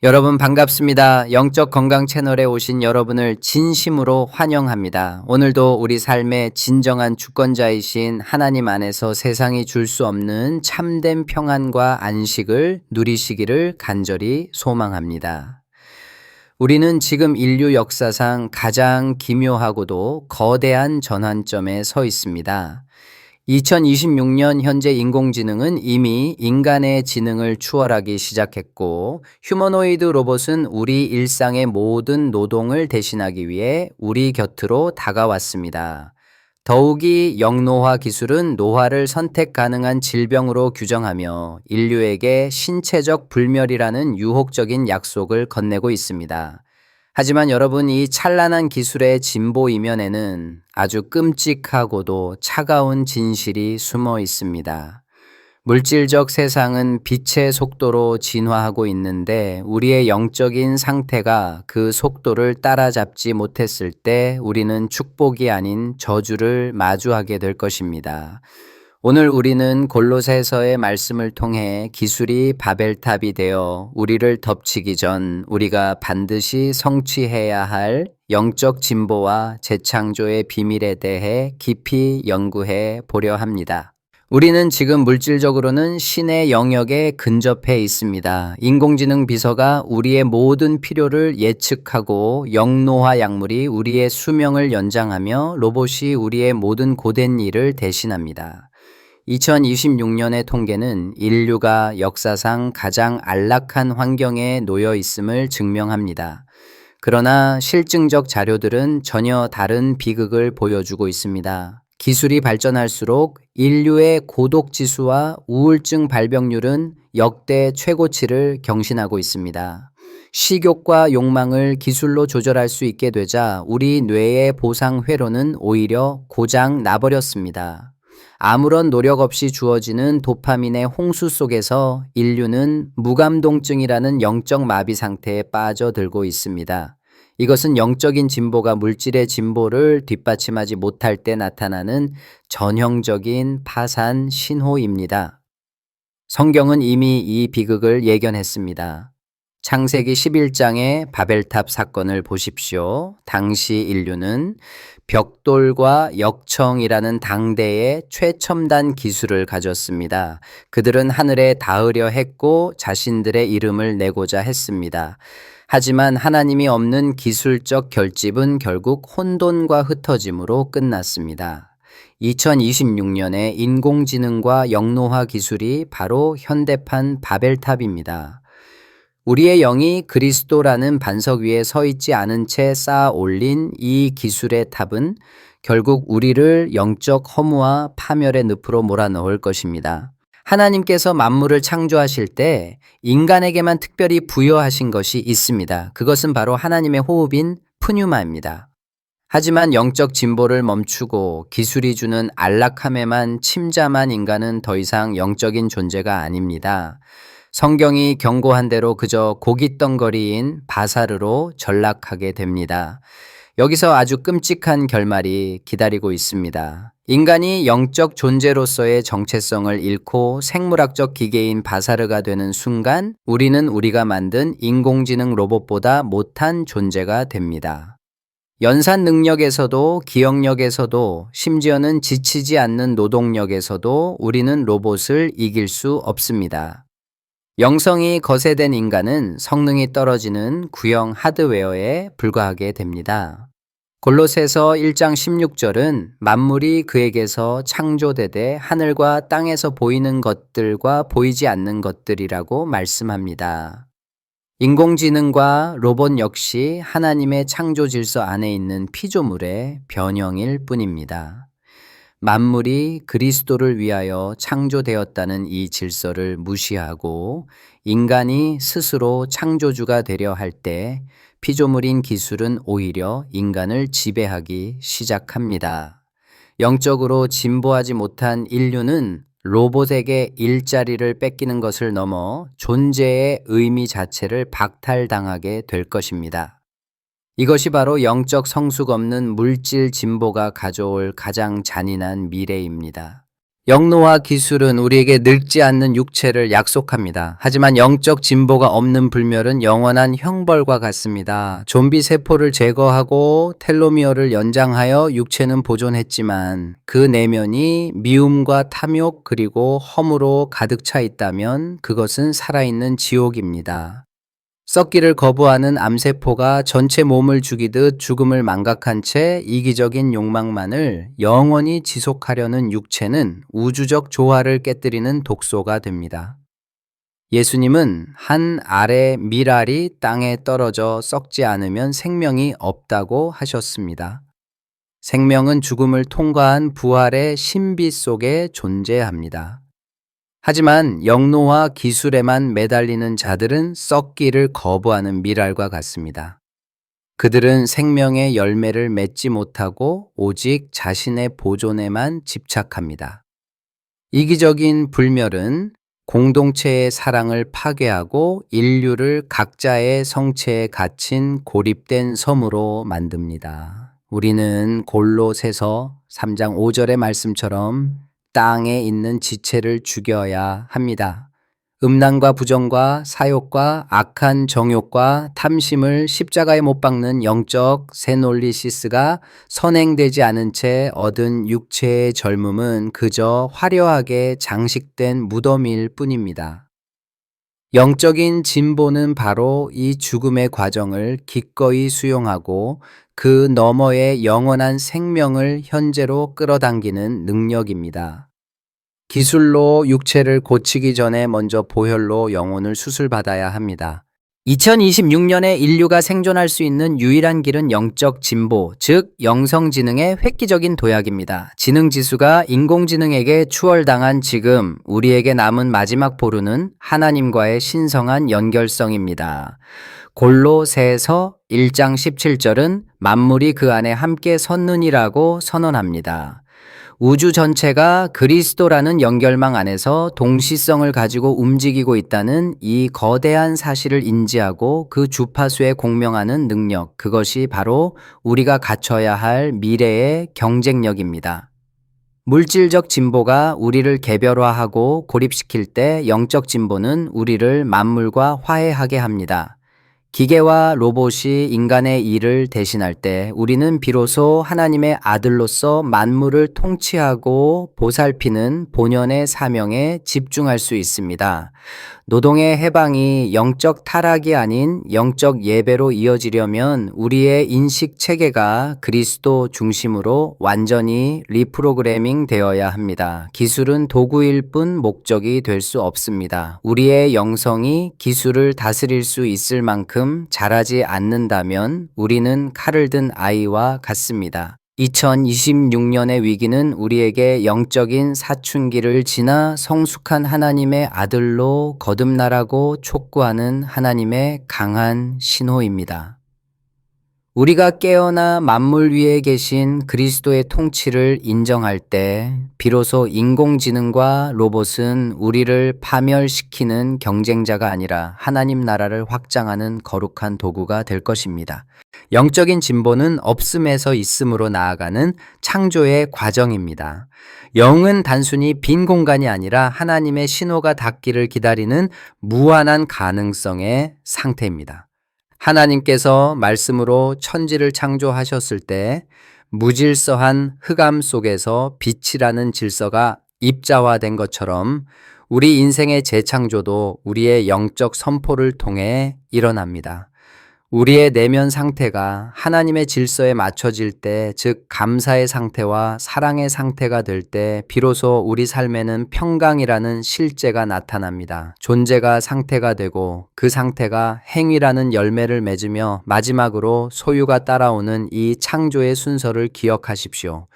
여러분 반갑습니다. 영적 건강 채널에 오신 여러분을 진심으로 환영합니다. 오늘도 우리 삶의 진정한 주권자이신 하나님 안에서 세상이 줄 수 없는 참된 평안과 안식을 누리시기를 간절히 소망합니다. 우리는 지금 인류 역사상 가장 기묘하고도 거대한 전환점에 서 있습니다. 2026년 현재 인공지능은 이미 인간의 지능을 추월하기 시작했고, 휴머노이드 로봇은 우리 일상의 모든 노동을 대신하기 위해 우리 곁으로 다가왔습니다. 더욱이 영노화 기술은 노화를 선택 가능한 질병으로 규정하며 인류에게 신체적 불멸이라는 유혹적인 약속을 건네고 있습니다. 하지만 여러분, 이 찬란한 기술의 진보 이면에는 아주 끔찍하고도 차가운 진실이 숨어 있습니다. 물질적 세상은 빛의 속도로 진화하고 있는데 우리의 영적인 상태가 그 속도를 따라잡지 못했을 때 우리는 축복이 아닌 저주를 마주하게 될 것입니다. 오늘 우리는 골로새서의 말씀을 통해 기술이 바벨탑이 되어 우리를 덮치기 전 우리가 반드시 성취해야 할 영적 진보와 재창조의 비밀에 대해 깊이 연구해 보려 합니다. 우리는 지금 물질적으로는 신의 영역에 근접해 있습니다. 인공지능 비서가 우리의 모든 필요를 예측하고 영노화 약물이 우리의 수명을 연장하며 로봇이 우리의 모든 고된 일을 대신합니다. 2026년의 통계는 인류가 역사상 가장 안락한 환경에 놓여 있음을 증명합니다. 그러나 실증적 자료들은 전혀 다른 비극을 보여주고 있습니다. 기술이 발전할수록 인류의 고독 지수와 우울증 발병률은 역대 최고치를 경신하고 있습니다. 식욕과 욕망을 기술로 조절할 수 있게 되자 우리 뇌의 보상 회로는 오히려 고장 나버렸습니다. 아무런 노력 없이 주어지는 도파민의 홍수 속에서 인류는 무감동증이라는 영적 마비 상태에 빠져들고 있습니다. 이것은 영적인 진보가 물질의 진보를 뒷받침하지 못할 때 나타나는 전형적인 파산 신호입니다. 성경은 이미 이 비극을 예견했습니다. 창세기 11장의 바벨탑 사건을 보십시오. 당시 인류는 벽돌과 역청이라는 당대의 최첨단 기술을 가졌습니다. 그들은 하늘에 닿으려 했고 자신들의 이름을 내고자 했습니다. 하지만 하나님이 없는 기술적 결집은 결국 혼돈과 흩어짐으로 끝났습니다. 2026년에 인공지능과 영노화 기술이 바로 현대판 바벨탑입니다. 우리의 영이 그리스도라는 반석 위에 서 있지 않은 채 쌓아 올린 이 기술의 탑은 결국 우리를 영적 허무와 파멸의 늪으로 몰아넣을 것입니다. 하나님께서 만물을 창조하실 때 인간에게만 특별히 부여하신 것이 있습니다. 그것은 바로 하나님의 호흡인 푸뉴마입니다. 하지만 영적 진보를 멈추고 기술이 주는 안락함에만 침잠한 인간은 더 이상 영적인 존재가 아닙니다. 성경이 경고한 대로 그저 고깃덩거리인 바사르로 전락하게 됩니다. 여기서 아주 끔찍한 결말이 기다리고 있습니다. 인간이 영적 존재로서의 정체성을 잃고 생물학적 기계인 바사르가 되는 순간 우리는 우리가 만든 인공지능 로봇보다 못한 존재가 됩니다. 연산 능력에서도 기억력에서도 심지어는 지치지 않는 노동력에서도 우리는 로봇을 이길 수 없습니다. 영성이 거세된 인간은 성능이 떨어지는 구형 하드웨어에 불과하게 됩니다. 골로새서 1장 16절은 만물이 그에게서 창조되되 하늘과 땅에서 보이는 것들과 보이지 않는 것들이라고 말씀합니다. 인공지능과 로봇 역시 하나님의 창조 질서 안에 있는 피조물의 변형일 뿐입니다. 만물이 그리스도를 위하여 창조되었다는 이 질서를 무시하고 인간이 스스로 창조주가 되려 할 때 피조물인 기술은 오히려 인간을 지배하기 시작합니다. 영적으로 진보하지 못한 인류는 로봇에게 일자리를 뺏기는 것을 넘어 존재의 의미 자체를 박탈당하게 될 것입니다. 이것이 바로 영적 성숙 없는 물질 진보가 가져올 가장 잔인한 미래입니다. 영노와 기술은 우리에게 늙지 않는 육체를 약속합니다. 하지만 영적 진보가 없는 불멸은 영원한 형벌과 같습니다. 좀비 세포를 제거하고 텔로미어를 연장하여 육체는 보존했지만 그 내면이 미움과 탐욕 그리고 허무로 가득 차 있다면 그것은 살아있는 지옥입니다. 썩기를 거부하는 암세포가 전체 몸을 죽이듯 죽음을 망각한 채 이기적인 욕망만을 영원히 지속하려는 육체는 우주적 조화를 깨뜨리는 독소가 됩니다. 예수님은 한 알의 밀알이 땅에 떨어져 썩지 않으면 생명이 없다고 하셨습니다. 생명은 죽음을 통과한 부활의 신비 속에 존재합니다. 하지만 영노와 기술에만 매달리는 자들은 썩기를 거부하는 밀알과 같습니다. 그들은 생명의 열매를 맺지 못하고 오직 자신의 보존에만 집착합니다. 이기적인 불멸은 공동체의 사랑을 파괴하고 인류를 각자의 성체에 갇힌 고립된 섬으로 만듭니다. 우리는 골로새서 3장 5절의 말씀처럼 땅에 있는 지체를 죽여야 합니다. 음란과 부정과 사욕과 악한 정욕과 탐심을 십자가에 못 박는 영적 세놀리시스가 선행되지 않은 채 얻은 육체의 젊음은 그저 화려하게 장식된 무덤일 뿐입니다. 영적인 진보는 바로 이 죽음의 과정을 기꺼이 수용하고 그 너머의 영원한 생명을 현재로 끌어당기는 능력입니다. 기술로 육체를 고치기 전에 먼저 보혈로 영혼을 수술받아야 합니다. 2026년에 인류가 생존할 수 있는 유일한 길은 영적 진보, 즉 영성지능의 획기적인 도약입니다. 지능지수가 인공지능에게 추월당한 지금 우리에게 남은 마지막 보루는 하나님과의 신성한 연결성입니다. 골로새서 1장 17절은 만물이 그 안에 함께 섰느니라고 선언합니다. 우주 전체가 그리스도라는 연결망 안에서 동시성을 가지고 움직이고 있다는 이 거대한 사실을 인지하고 그 주파수에 공명하는 능력, 그것이 바로 우리가 갖춰야 할 미래의 경쟁력입니다. 물질적 진보가 우리를 개별화하고 고립시킬 때 영적 진보는 우리를 만물과 화해하게 합니다. 기계와 로봇이 인간의 일을 대신할 때 우리는 비로소 하나님의 아들로서 만물을 통치하고 보살피는 본연의 사명에 집중할 수 있습니다. 노동의 해방이 영적 타락이 아닌 영적 예배로 이어지려면 우리의 인식 체계가 그리스도 중심으로 완전히 리프로그래밍 되어야 합니다. 기술은 도구일 뿐 목적이 될 수 없습니다. 우리의 영성이 기술을 다스릴 수 있을 만큼 자라지 않는다면 우리는 칼을 든 아이와 같습니다. 2026년의 위기는 우리에게 영적인 사춘기를 지나 성숙한 하나님의 아들로 거듭나라고 촉구하는 하나님의 강한 신호입니다. 우리가 깨어나 만물 위에 계신 그리스도의 통치를 인정할 때 비로소 인공지능과 로봇은 우리를 파멸시키는 경쟁자가 아니라 하나님 나라를 확장하는 거룩한 도구가 될 것입니다. 영적인 진보는 없음에서 있음으로 나아가는 창조의 과정입니다. 영은 단순히 빈 공간이 아니라 하나님의 신호가 닿기를 기다리는 무한한 가능성의 상태입니다. 하나님께서 말씀으로 천지를 창조하셨을 때 무질서한 흑암 속에서 빛이라는 질서가 입자화된 것처럼 우리 인생의 재창조도 우리의 영적 선포를 통해 일어납니다. 우리의 내면 상태가 하나님의 질서에 맞춰질 때, 즉 감사의 상태와 사랑의 상태가 될 때 비로소 우리 삶에는 평강이라는 실제가 나타납니다. 존재가 상태가 되고 그 상태가 행위라는 열매를 맺으며 마지막으로 소유가 따라오는 이 창조의 순서를 기억하십시오.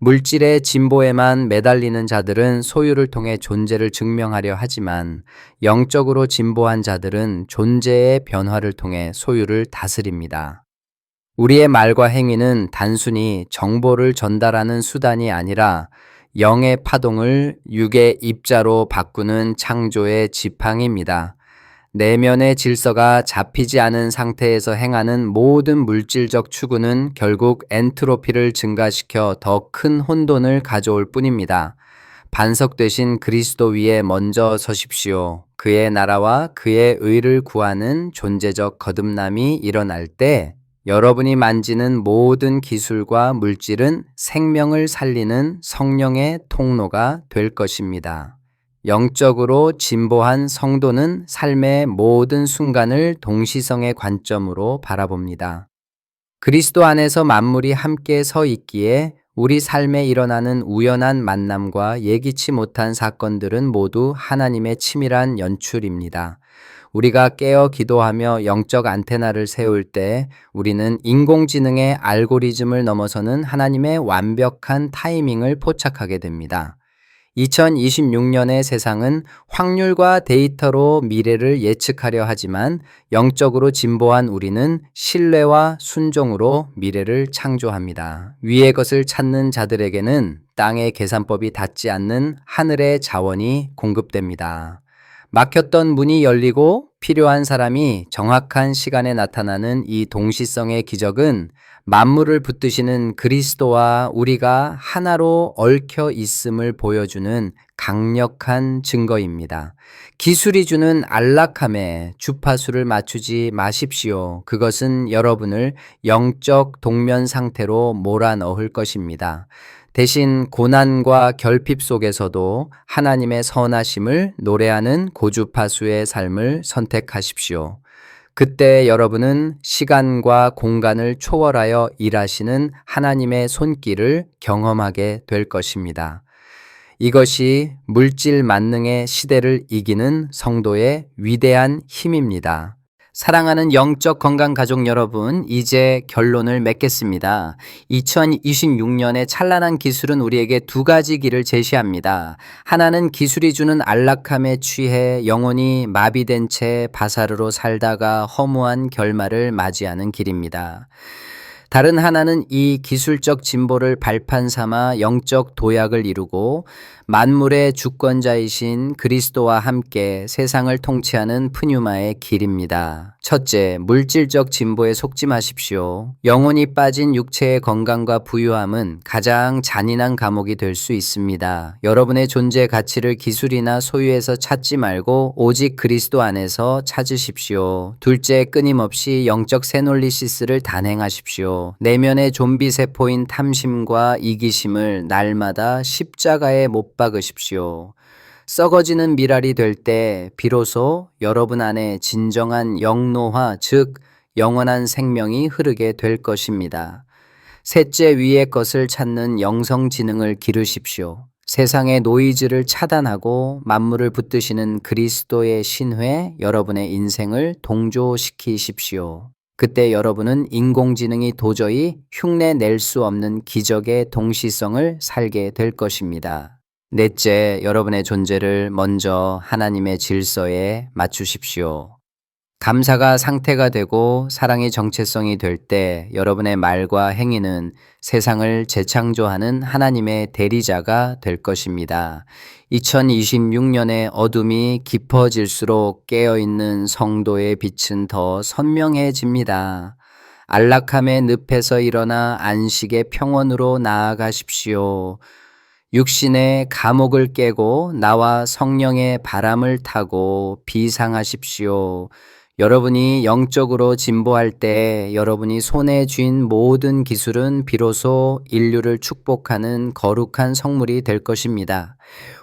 물질의 진보에만 매달리는 자들은 소유를 통해 존재를 증명하려 하지만 영적으로 진보한 자들은 존재의 변화를 통해 소유를 다스립니다. 우리의 말과 행위는 단순히 정보를 전달하는 수단이 아니라 영의 파동을 육의 입자로 바꾸는 창조의 지팡이입니다. 내면의 질서가 잡히지 않은 상태에서 행하는 모든 물질적 추구는 결국 엔트로피를 증가시켜 더 큰 혼돈을 가져올 뿐입니다. 반석 되신 그리스도 위에 먼저 서십시오. 그의 나라와 그의 의를 구하는 존재적 거듭남이 일어날 때 여러분이 만지는 모든 기술과 물질은 생명을 살리는 성령의 통로가 될 것입니다. 영적으로 진보한 성도는 삶의 모든 순간을 동시성의 관점으로 바라봅니다. 그리스도 안에서 만물이 함께 서 있기에 우리 삶에 일어나는 우연한 만남과 예기치 못한 사건들은 모두 하나님의 치밀한 연출입니다. 우리가 깨어 기도하며 영적 안테나를 세울 때 우리는 인공지능의 알고리즘을 넘어서는 하나님의 완벽한 타이밍을 포착하게 됩니다. 2026년의 세상은 확률과 데이터로 미래를 예측하려 하지만 영적으로 진보한 우리는 신뢰와 순종으로 미래를 창조합니다. 위의 것을 찾는 자들에게는 땅의 계산법이 닿지 않는 하늘의 자원이 공급됩니다. 막혔던 문이 열리고 필요한 사람이 정확한 시간에 나타나는 이 동시성의 기적은 만물을 붙드시는 그리스도와 우리가 하나로 얽혀 있음을 보여주는 강력한 증거입니다. 기술이 주는 안락함에 주파수를 맞추지 마십시오. 그것은 여러분을 영적 동면 상태로 몰아넣을 것입니다. 대신 고난과 결핍 속에서도 하나님의 선하심을 노래하는 고주파수의 삶을 선택하십시오. 그때 여러분은 시간과 공간을 초월하여 일하시는 하나님의 손길을 경험하게 될 것입니다. 이것이 물질 만능의 시대를 이기는 성도의 위대한 힘입니다. 사랑하는 영적 건강 가족 여러분, 이제 결론을 맺겠습니다. 2026년의 찬란한 기술은 우리에게 두 가지 길을 제시합니다. 하나는 기술이 주는 안락함에 취해 영혼이 마비된 채 바사르로 살다가 허무한 결말을 맞이하는 길입니다. 다른 하나는 이 기술적 진보를 발판 삼아 영적 도약을 이루고 만물의 주권자이신 그리스도와 함께 세상을 통치하는 푸뉴마의 길입니다. 첫째, 물질적 진보에 속지 마십시오. 영혼이 빠진 육체의 건강과 부유함은 가장 잔인한 감옥이 될 수 있습니다. 여러분의 존재 가치를 기술이나 소유에서 찾지 말고 오직 그리스도 안에서 찾으십시오. 둘째, 끊임없이 영적 세놀리시스를 단행하십시오. 내면의 좀비 세포인 탐심과 이기심을 날마다 십자가에 못 박으십시오. 썩어지는 미랄이 될 때 비로소 여러분 안에 진정한 영노화, 즉 영원한 생명이 흐르게 될 것입니다. 셋째, 위의 것을 찾는 영성지능을 기르십시오. 세상의 노이즈를 차단하고 만물을 붙드시는 그리스도의 신회, 여러분의 인생을 동조시키십시오. 그때 여러분은 인공지능이 도저히 흉내낼 수 없는 기적의 동시성을 살게 될 것입니다. 넷째, 여러분의 존재를 먼저 하나님의 질서에 맞추십시오. 감사가 상태가 되고 사랑이 정체성이 될 때 여러분의 말과 행위는 세상을 재창조하는 하나님의 대리자가 될 것입니다. 2026년의 어둠이 깊어질수록 깨어있는 성도의 빛은 더 선명해집니다. 안락함의 늪에서 일어나 안식의 평원으로 나아가십시오. 육신의 감옥을 깨고 나와 성령의 바람을 타고 비상하십시오. 여러분이 영적으로 진보할 때 여러분이 손에 쥔 모든 기술은 비로소 인류를 축복하는 거룩한 성물이 될 것입니다.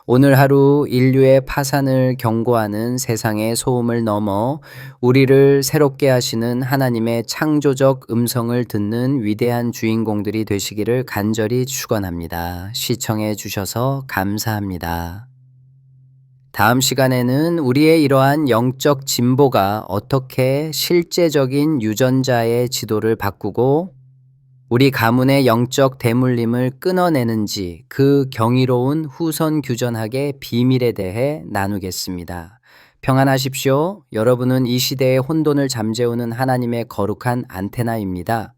오늘 하루 인류의 파산을 경고하는 세상의 소음을 넘어 우리를 새롭게 하시는 하나님의 창조적 음성을 듣는 위대한 주인공들이 되시기를 간절히 축원합니다. 시청해 주셔서 감사합니다. 다음 시간에는 우리의 이러한 영적 진보가 어떻게 실제적인 유전자의 지도를 바꾸고 우리 가문의 영적 대물림을 끊어내는지 그 경이로운 후선 규전학의 비밀에 대해 나누겠습니다. 평안하십시오. 여러분은 이 시대의 혼돈을 잠재우는 하나님의 거룩한 안테나입니다.